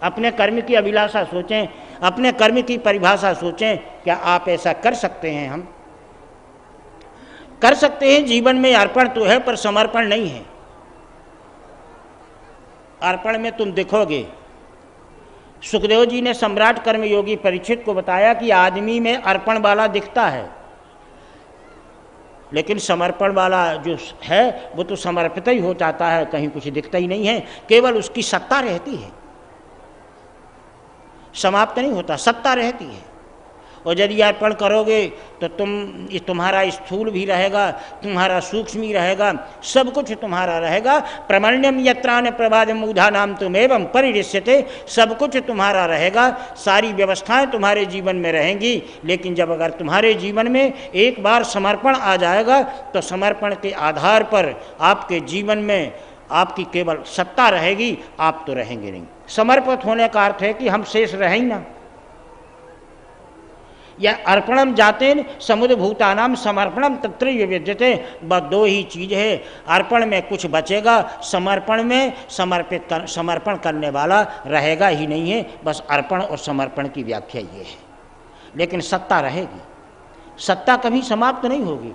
अपने कर्म की अभिलाषा सोचें, अपने कर्म की परिभाषा सोचें। क्या आप ऐसा कर सकते हैं? हम कर सकते हैं। जीवन में अर्पण तो है पर समर्पण नहीं है। अर्पण में तुम देखोगे, सुखदेव जी ने सम्राट कर्मयोगी परीक्षित को बताया कि आदमी में अर्पण वाला दिखता है, लेकिन समर्पण वाला जो है वो तो समर्पित ही हो जाता है, कहीं कुछ दिखता ही नहीं है, केवल उसकी सत्ता रहती है, समाप्त नहीं होता, सत्ता रहती है। और यदि अर्पण करोगे तो तुम्हारा स्थूल भी रहेगा, तुम्हारा सूक्ष्म भी रहेगा, सब कुछ तुम्हारा रहेगा। प्रमण्यम यत्रान प्रभाद मूढ़ा नाम तुमेवं परिदृश्यते, सब कुछ तुम्हारा रहेगा, सारी व्यवस्थाएं तुम्हारे जीवन में रहेंगी। लेकिन जब अगर तुम्हारे जीवन में एक बार समर्पण आ जाएगा तो समर्पण के आधार पर आपके जीवन में आपकी केवल सत्ता रहेगी, आप तो रहेंगे नहीं। समर्पित होने का अर्थ है कि हम शेष रहें ना। या अर्पणम जातेन समुद्र भूतानाम समर्पणम तत्र विद्यते। बस दो ही चीज़ है, अर्पण में कुछ बचेगा, समर्पण में समर्पण करने वाला रहेगा ही नहीं है। बस अर्पण और समर्पण की व्याख्या ये है। लेकिन सत्ता रहेगी, सत्ता कभी समाप्त नहीं होगी।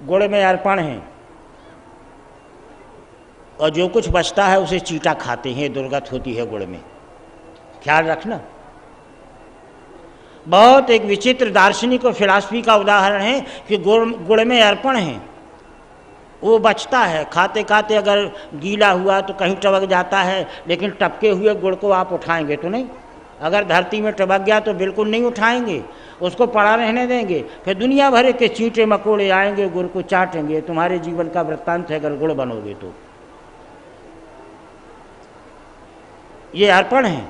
गुड़ में अर्पण है और जो कुछ बचता है उसे चीटा खाते हैं, दुर्गत होती है गुड़ में, ख्याल रखना। बहुत एक विचित्र दार्शनिक और फिलॉसफी का उदाहरण है कि गुड़ में अर्पण है, वो बचता है, खाते खाते अगर गीला हुआ तो कहीं टपक जाता है, लेकिन टपके हुए गुड़ को आप उठाएंगे तो नहीं। अगर धरती में टपक गया तो बिल्कुल नहीं उठाएंगे, उसको पड़ा रहने देंगे। फिर दुनिया भर के चींटे मकोड़े आएंगे, गुड़ को चाटेंगे। तुम्हारे जीवन का वृत्तांत है अगर गुड़ बनोगे तो। ये अर्पण है।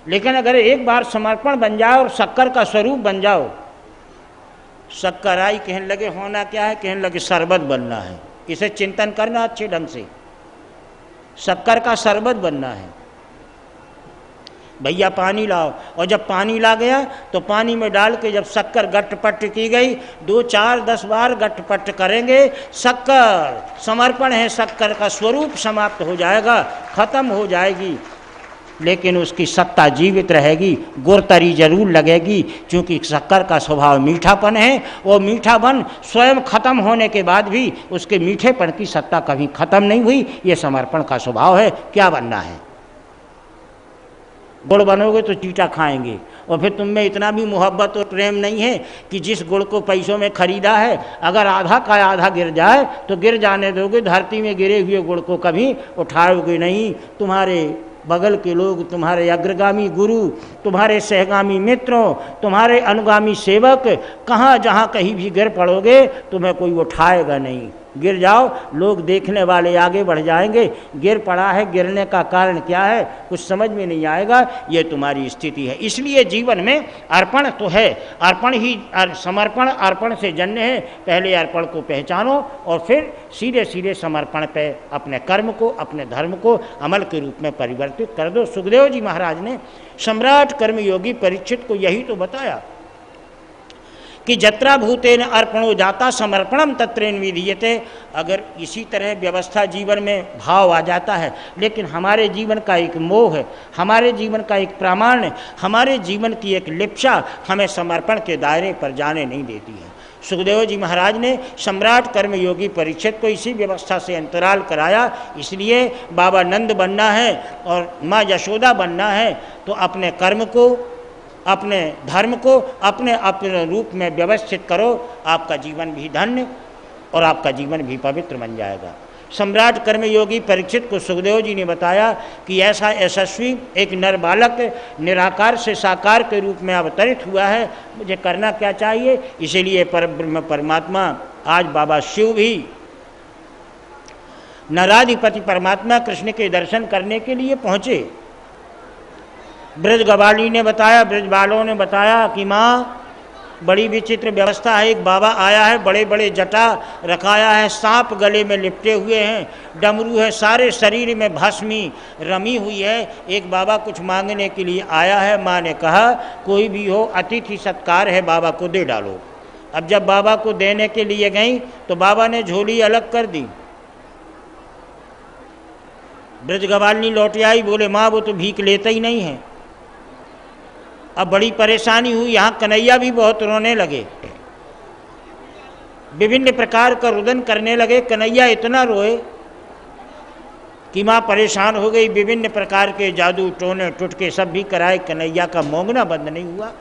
लेकिन अगर एक बार समर्पण बन जाओ और शक्कर का स्वरूप बन जाओ, शक्कर आई कहने लगे होना क्या है, कहने लगे शरबत बनना है। इसे चिंतन करना अच्छे ढंग से, शक्कर का शरबत बनना है। भैया पानी लाओ, और जब पानी ला गया तो पानी में डाल के जब शक्कर गट्टपट्ट की गई, 2 4 10 बार गट्टपट्ट करेंगे, शक्कर समर्पण है, शक्कर का स्वरूप समाप्त हो जाएगा, खत्म हो जाएगी, लेकिन उसकी सत्ता जीवित रहेगी। गुरतरी जरूर लगेगी, क्योंकि शक्कर का स्वभाव मीठापन है। वो मीठापन स्वयं खत्म होने के बाद भी उसके मीठेपन की सत्ता कभी खत्म नहीं हुई। ये समर्पण का स्वभाव है। क्या बनना है? गुड़ बनोगे तो चीटा खाएंगे, और फिर तुम में इतना भी मोहब्बत और प्रेम नहीं है कि जिस गुड़ को पैसों में खरीदा है, अगर आधा का आधा गिर जाए तो गिर जाने दोगे, धरती में गिरे हुए गुड़ को कभी उठाओगे नहीं। तुम्हारे बगल के लोग, तुम्हारे अग्रगामी गुरु, तुम्हारे सहगामी मित्रों, तुम्हारे अनुगामी सेवक, कहाँ जहाँ कहीं भी गिर पड़ोगे तुम्हें कोई उठाएगा नहीं। गिर जाओ, लोग देखने वाले आगे बढ़ जाएंगे, गिर पड़ा है, गिरने का कारण क्या है कुछ समझ में नहीं आएगा। ये तुम्हारी स्थिति है। इसलिए जीवन में अर्पण तो है, अर्पण ही समर्पण अर्पण से जन्य है। पहले अर्पण को पहचानो और फिर सीधे सीधे समर्पण पे अपने कर्म को, अपने धर्म को अमल के रूप में परिवर्तित कर दो। सुखदेव जी महाराज ने सम्राट कर्मयोगी परीक्षित को यही तो बताया कि जत्रा भूतेन अर्पणो जाता समर्पणम तत्रेन विधीयते। अगर इसी तरह व्यवस्था जीवन में भाव आ जाता है, लेकिन हमारे जीवन का एक मोह है, हमारे जीवन का एक प्रामाण्य, हमारे जीवन की एक लिप्सा हमें समर्पण के दायरे पर जाने नहीं देती है। सुखदेव जी महाराज ने सम्राट कर्मयोगी परीक्षित को इसी व्यवस्था से अंतराल कराया। इसलिए बाबा नंद बनना है और माँ यशोदा बनना है तो अपने कर्म को, अपने धर्म को अपने अपने रूप में व्यवस्थित करो, आपका जीवन भी धन्य और आपका जीवन भी पवित्र बन जाएगा। सम्राट कर्मयोगी परीक्षित को सुखदेव जी ने बताया कि ऐसा यशस्वी एक नर बालक निराकार से साकार के रूप में अवतरित हुआ है, मुझे करना क्या चाहिए। इसीलिए परब्रह्म परमात्मा आज बाबा शिव भी नराधिपति परमात्मा कृष्ण के दर्शन करने के लिए पहुँचे। ब्रजगवाली ने बताया, ब्रजबालों ने बताया कि माँ बड़ी विचित्र व्यवस्था है, एक बाबा आया है, बड़े बड़े जटा रखाया है, सांप गले में लिपटे हुए हैं, डमरू है, सारे शरीर में भस्मी रमी हुई है, एक बाबा कुछ मांगने के लिए आया है। माँ ने कहा कोई भी हो अतिथि सत्कार है, बाबा को दे डालो। अब जब बाबा को देने के लिए गई तो बाबा ने झोली अलग कर दी। ब्रजगवालिनी लौट आई, बोले माँ वो तो भीख लेता ही नहीं है। अब बड़ी परेशानी हुई, यहाँ कन्हैया भी बहुत रोने लगे, विभिन्न प्रकार का रुदन करने लगे। कन्हैया इतना रोए कि माँ परेशान हो गई, विभिन्न प्रकार के जादू टोने टुटके सब भी कराए, कन्हैया का मोंगना बंद नहीं हुआ।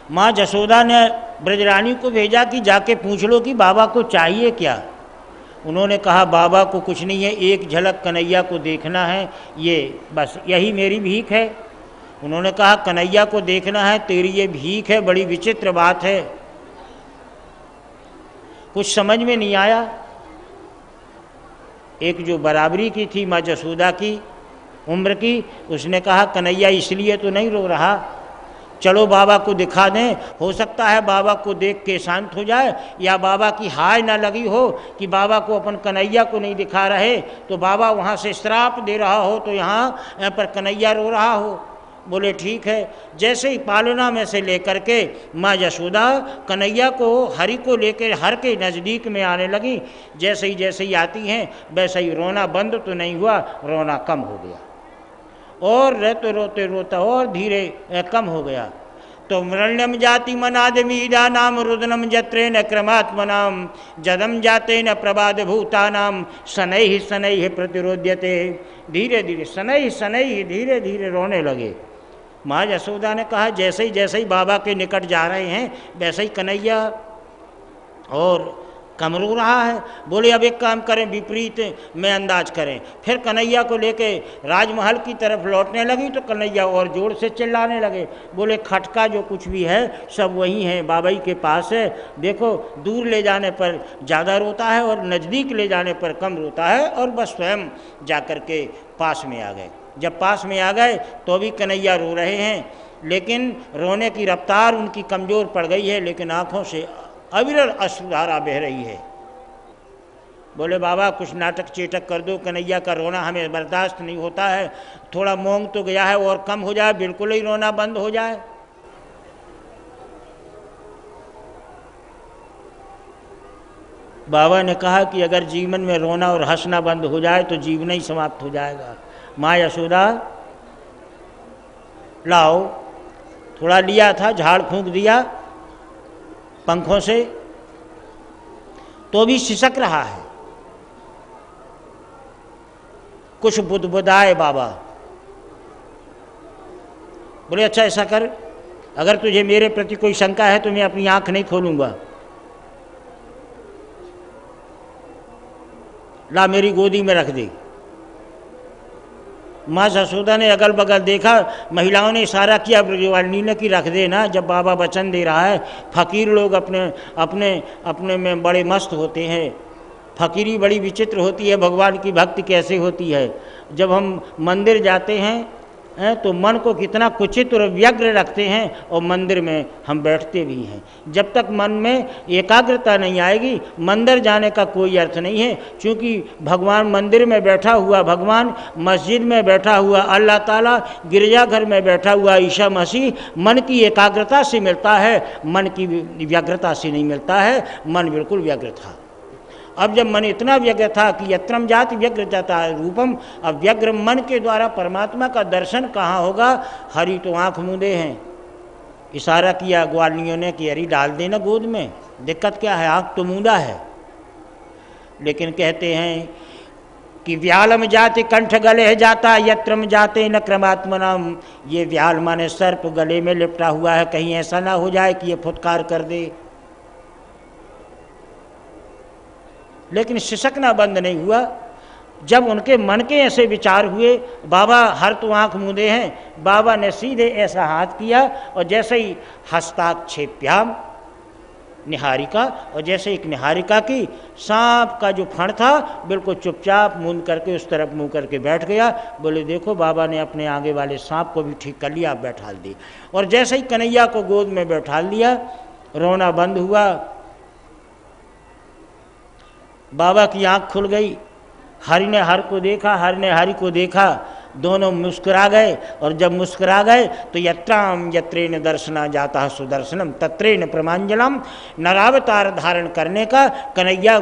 माँ जसोदा ने ब्रजरानी को भेजा कि जाके पूछ लो कि बाबा को चाहिए क्या। उन्होंने कहा बाबा को कुछ नहीं है, एक झलक कन्हैया को देखना है, ये बस यही मेरी भीख है। उन्होंने कहा कन्हैया को देखना है, तेरी ये भीख है, बड़ी विचित्र बात है। कुछ समझ में नहीं आया। एक जो बराबरी की थी माँ जसोदा की उम्र की, उसने कहा कन्हैया इसलिए तो नहीं रो रहा, चलो बाबा को दिखा दें, हो सकता है बाबा को देख के शांत हो जाए, या बाबा की हाय ना लगी हो कि बाबा को अपन कन्हैया को नहीं दिखा रहे तो बाबा वहाँ से श्राप दे रहा हो तो यहाँ पर कन्हैया रो रहा हो। बोले ठीक है। जैसे ही पालना में से लेकर के माँ यशोदा कन्हैया को हरि को लेकर हर के नज़दीक में आने लगी, जैसे ही आती हैं वैसे ही रोना बंद तो नहीं हुआ, रोना कम हो गया और रहते रोते रोता और धीरे कम हो गया। तो मृण्यम जाति मनादमीदा नाम रुदनम जत्रे न क्रमात्मनाम जदम जाते न प्रबाद भूता नाम शनैः शनैः प्रतिरोध्यते। धीरे धीरे शनैः धीरे धीरे रोने लगे। माँ यशोदा ने कहा जैसे ही बाबा के निकट जा रहे हैं वैसे ही कन्हैया और कम रो रहा है। बोले अब एक काम करें, विपरीत में अंदाज करें। फिर कन्हैया को लेके राजमहल की तरफ लौटने लगी तो कन्हैया और जोर से चिल्लाने लगे। बोले खटका जो कुछ भी है सब वही है, बाबा ही के पास है, देखो दूर ले जाने पर ज़्यादा रोता है और नज़दीक ले जाने पर कम रोता है। और बस स्वयं जा कर के पास में आ गए। जब पास में आ गए तो भी कन्हैया रो रहे हैं, लेकिन रोने की रफ्तार उनकी कमज़ोर पड़ गई है, लेकिन आँखों से अविरल अश्रुधारा बह रही है। बोले बाबा कुछ नाटक चेटक कर दो, कन्हैया का रोना हमें बर्दाश्त नहीं होता है, थोड़ा मोंग तो गया है और कम हो जाए, बिल्कुल ही रोना बंद हो जाए। बाबा ने कहा कि अगर जीवन में रोना और हंसना बंद हो जाए तो जीवन ही समाप्त हो जाएगा। माँ यशोदा लाओ, थोड़ा लिया था, झाड़ फूंक दिया पंखों से, तो भी सिसक रहा है। कुछ बुदबुदाए बाबा। बोले अच्छा ऐसा कर, अगर तुझे मेरे प्रति कोई शंका है तो मैं अपनी आंख नहीं खोलूंगा, ला मेरी गोदी में रख दे। माँ यशोदा ने अगल बगल देखा, महिलाओं ने इशारा किया ब्रजवालिनी ने कि रख दे ना, जब बाबा वचन दे रहा है। फ़कीर लोग अपने अपने अपने में बड़े मस्त होते हैं। फ़कीरी बड़ी विचित्र होती है, भगवान की भक्ति कैसे होती है। जब हम मंदिर जाते हैं तो मन को कितना कुचित और व्यग्र रखते हैं और मंदिर में हम बैठते भी हैं। जब तक मन में एकाग्रता नहीं आएगी मंदिर जाने का कोई अर्थ नहीं है, क्योंकि भगवान मंदिर में बैठा हुआ भगवान, मस्जिद में बैठा हुआ अल्लाह ताला, गिरजाघर में बैठा हुआ ईसा मसीह मन की एकाग्रता से मिलता है, मन की व्यग्रता से नहीं मिलता है। मन बिल्कुल व्यग्र था। अब जब मन इतना व्यग्र था कि यत्रम जाति व्यग्र जाता है रूपम, अब व्यग्र मन के द्वारा परमात्मा का दर्शन कहाँ होगा। हरि तो आँख मूंदे हैं। इशारा किया ग्वालिनियों ने कि हरि डाल देना गोद में, दिक्कत क्या है, आँख तो मूंदा है। लेकिन कहते हैं कि व्यालम जाति कंठ गले जाता यत्रम जाते न क्रमात्मनम। ये व्याल माने सर्प गले में लिपटा हुआ है, कहीं ऐसा ना हो जाए कि ये फुटकार कर दे। लेकिन सिसकना बंद नहीं हुआ। जब उनके मन के ऐसे विचार हुए, बाबा हर तो आँख मूंदे हैं, बाबा ने सीधे ऐसा हाथ किया और जैसे ही हस्ताक्षेप्याम निहारिका, और जैसे एक निहारिका की सांप का जो फण था बिल्कुल चुपचाप मूंद करके उस तरफ मुंह करके बैठ गया। बोले देखो बाबा ने अपने आगे वाले सांप को भी ठीक कर लिया, आप बैठाल दी। और जैसे ही कन्हैया को गोद में बैठाल लिया, रोना बंद हुआ, बाबा की आंख खुल गई। हरि ने हर को देखा, हरि ने हरि को देखा, दोनों मुस्कुरा गए। और जब मुस्कुरा गए तो यत्राम यत्रेन दर्शना जाता सुदर्शनम तत्रेन प्रमांजलम। नरावतार धारण करने का, कन्हैया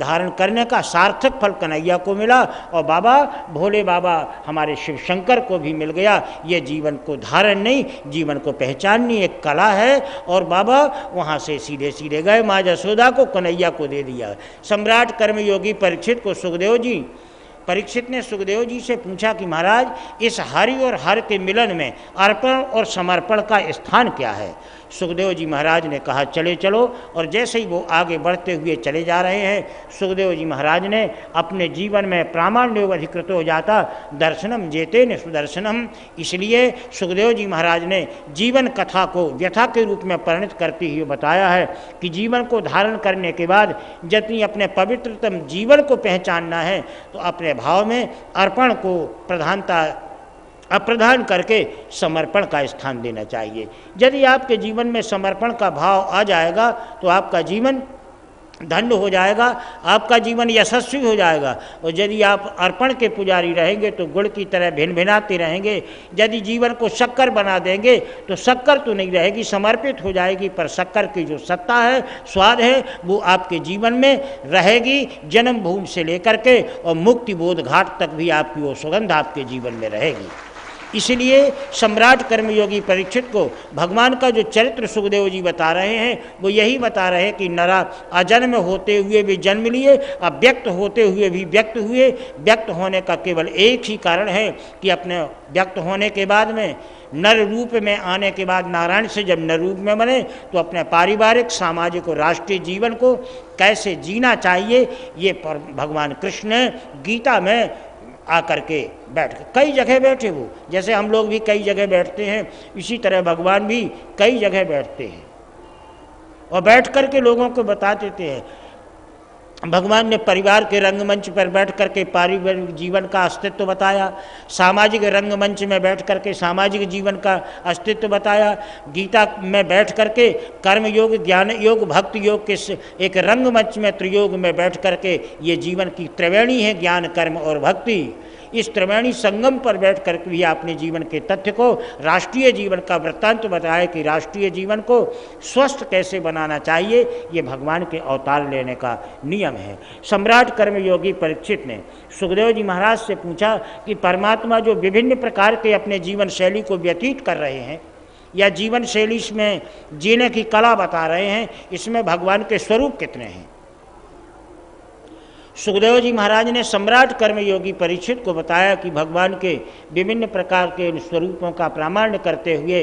धारण करने का सार्थक फल कन्हैया को मिला और बाबा भोले बाबा हमारे शिव शंकर को भी मिल गया। ये जीवन को धारण नहीं, जीवन को पहचाननी एक कला है। और बाबा वहाँ से सीधे सीधे गए, माँ यशोदा को कन्हैया को दे दिया। सम्राट कर्मयोगी परीक्षित को सुखदेव जी, परीक्षित ने सुखदेव जी से पूछा कि महाराज इस हरि और हर के मिलन में अर्पण और समर्पण का स्थान क्या है। सुखदेव जी महाराज ने कहा चले चलो। और जैसे ही वो आगे बढ़ते हुए चले जा रहे हैं, सुखदेव जी महाराज ने अपने जीवन में प्रामाण्य अधिकृत हो जाता दर्शनम जेते न सुदर्शनम। इसलिए सुखदेव जी महाराज ने जीवन कथा को व्यथा के रूप में परिणत करते हुए बताया है कि जीवन को धारण करने के बाद यदि अपने पवित्रतम जीवन को पहचानना है तो अपने भाव में अर्पण को अप्रधान करके समर्पण का स्थान देना चाहिए। यदि आपके जीवन में समर्पण का भाव आ जाएगा तो आपका जीवन धन्य हो जाएगा, आपका जीवन यशस्वी हो जाएगा। और यदि आप अर्पण के पुजारी रहेंगे तो गुड़ की तरह भिन भिनाते रहेंगे। यदि जीवन को शक्कर बना देंगे तो शक्कर तो नहीं रहेगी, समर्पित हो जाएगी, पर शक्कर की जो सत्ता है, स्वाद है, वो आपके जीवन में रहेगी जन्म भूमि से लेकर के और मुक्ति बोध घाट तक भी आपकी वो सुगंध आपके जीवन में रहेगी। इसलिए सम्राट कर्मयोगी परीक्षित को भगवान का जो चरित्र सुखदेव जी बता रहे हैं वो यही बता रहे हैं कि नरा अजन्म होते हुए भी जन्म लिए, अव्यक्त होते हुए भी व्यक्त हुए। व्यक्त होने का केवल एक ही कारण है कि अपने व्यक्त होने के बाद में नर रूप में आने के बाद नारायण से जब नर रूप में बने तो अपने पारिवारिक, सामाजिक और राष्ट्रीय जीवन को कैसे जीना चाहिए ये भगवान कृष्ण ने गीता में आकर के बैठ कई जगह बैठे। वो जैसे हम लोग भी कई जगह बैठते हैं, इसी तरह भगवान भी कई जगह बैठते हैं और बैठ कर के लोगों को बता देते हैं। भगवान ने परिवार के रंगमंच पर बैठ कर के पारिवारिक जीवन का अस्तित्व बताया, सामाजिक रंगमंच में बैठ कर के सामाजिक जीवन का अस्तित्व बताया। गीता में बैठ कर के कर्म योग, ज्ञान योग, भक्ति योग के एक रंगमंच में त्रियोग में बैठ कर के ये जीवन की त्रिवेणी है, ज्ञान कर्म और भक्ति। इस त्रिवेणी संगम पर बैठ कर भी अपने जीवन के तथ्य को, राष्ट्रीय जीवन का वृत्तांत बताया कि राष्ट्रीय जीवन को स्वस्थ कैसे बनाना चाहिए, ये भगवान के अवतार लेने का नियम है। सम्राट कर्मयोगी परीक्षित ने सुखदेव जी महाराज से पूछा कि परमात्मा जो विभिन्न प्रकार के अपने जीवन शैली को व्यतीत कर रहे हैं या जीवन शैली में जीने की कला बता रहे हैं, इसमें भगवान के स्वरूप कितने हैं। सुखदेव जी महाराज ने सम्राट कर्मयोगी परीक्षित को बताया कि भगवान के विभिन्न प्रकार के स्वरूपों का प्रामाण्य करते हुए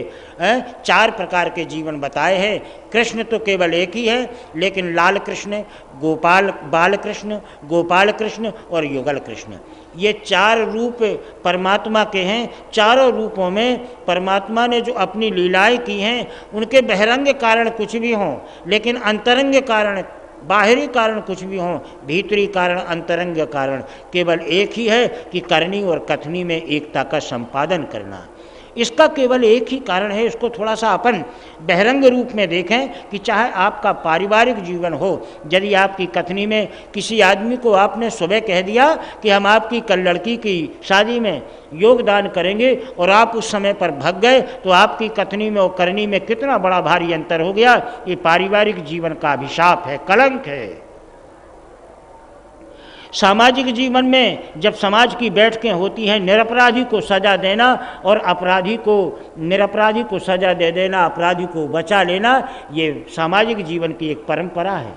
4 प्रकार के जीवन बताए हैं। कृष्ण तो केवल एक ही है, लेकिन लाल कृष्ण, बाल कृष्ण, गोपाल कृष्ण और युगल कृष्ण, ये 4 रूप परमात्मा के हैं। चारों रूपों में परमात्मा ने जो अपनी लीलाएं की हैं उनके बहिरंग कारण कुछ भी हों, लेकिन अंतरंग कारण, बाहरी कारण कुछ भी हों, भीतरी कारण, अंतरंग कारण केवल एक ही है कि करनी और कथनी में एकता का संपादन करना। इसका केवल एक ही कारण है। इसको थोड़ा सा अपन बहिरंग रूप में देखें कि चाहे आपका पारिवारिक जीवन हो, यदि आपकी कथनी में किसी आदमी को आपने सुबह कह दिया कि हम आपकी कल लड़की की शादी में योगदान करेंगे और आप उस समय पर भाग गए, तो आपकी कथनी में और करनी में कितना बड़ा भारी अंतर हो गया। ये पारिवारिक जीवन का अभिशाप है, कलंक है। सामाजिक जीवन में जब समाज की बैठकें होती हैं, निरपराधी को सजा देना और निरपराधी को सजा दे देना, अपराधी को बचा लेना, ये सामाजिक जीवन की एक परंपरा है।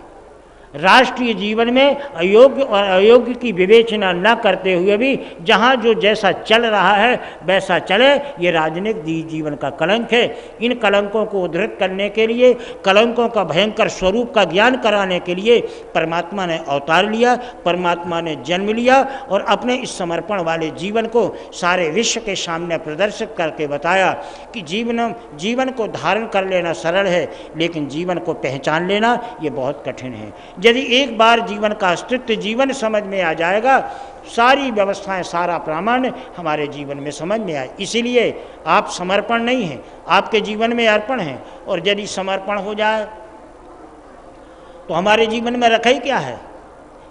राष्ट्रीय जीवन में अयोग्य और अयोग्य की विवेचना न करते हुए भी जहाँ जो जैसा चल रहा है वैसा चले, ये राजनीतिक जीवन का कलंक है। इन कलंकों को उद्धृत करने के लिए, कलंकों का भयंकर स्वरूप का ज्ञान कराने के लिए परमात्मा ने अवतार लिया, परमात्मा ने जन्म लिया और अपने इस समर्पण वाले जीवन को सारे विश्व के सामने प्रदर्शित करके बताया कि जीवन को धारण कर लेना सरल है, लेकिन जीवन को पहचान लेना ये बहुत कठिन है। यदि एक बार जीवन का अस्तित्व जीवन समझ में आ जाएगा, सारी व्यवस्थाएं, सारा प्रामाण्य हमारे जीवन में समझ में आए। इसीलिए आप समर्पण नहीं हैं, आपके जीवन में अर्पण है। और यदि समर्पण हो जाए तो हमारे जीवन में रखा ही क्या है?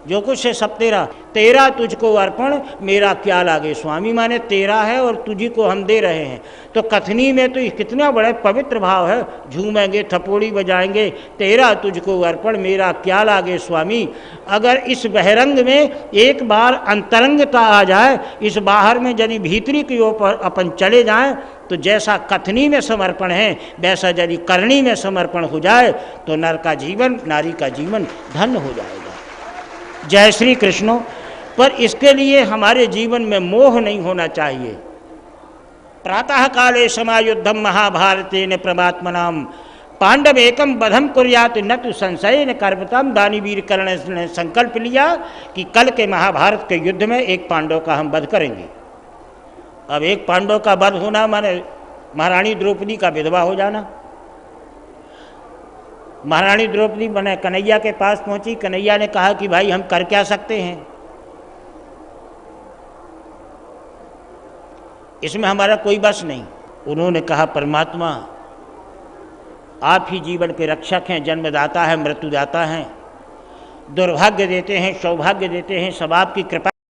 जो कुछ है सब तेरा, तेरा तुझको अर्पण मेरा क्या लागे स्वामी, माने तेरा है और तुझी को हम दे रहे हैं। तो कथनी में तो कितना बड़ा पवित्र भाव है, झूमेंगे, थपोड़ी बजाएंगे, तेरा तुझको अर्पण मेरा क्या लागे स्वामी। अगर इस बहिरंग में एक बार अंतरंगता आ जाए, इस बाहर में यदि भीतरी की ओर अपन चले जाएं, तो जैसा कथनी में समर्पण है वैसा यदि करनी में समर्पण हो जाए तो नर का जीवन, नारी का जीवन धन्य हो जाएगा। जय श्री कृष्ण। पर इसके लिए हमारे जीवन में मोह नहीं होना चाहिए। प्रातः काले समायुद्धम महाभारतेन प्रमात्मनाम पांडव एकम बधम कुर्यात न तो संशय न कर्मतम। दानीवीर कर्ण ने संकल्प लिया कि कल के महाभारत के युद्ध में एक पांडव का हम वध करेंगे। अब एक पांडव का वध होना माने महारानी द्रौपदी का विधवा हो जाना। महारानी द्रौपदी बने कन्हैया के पास पहुंची। कन्हैया ने कहा कि भाई हम कर क्या सकते हैं, इसमें हमारा कोई बस नहीं। उन्होंने कहा परमात्मा आप ही जीवन के रक्षक हैं, जन्मदाता है, मृत्युदाता हैं, दुर्भाग्य देते हैं, सौभाग्य देते हैं, सब आपकी कृपा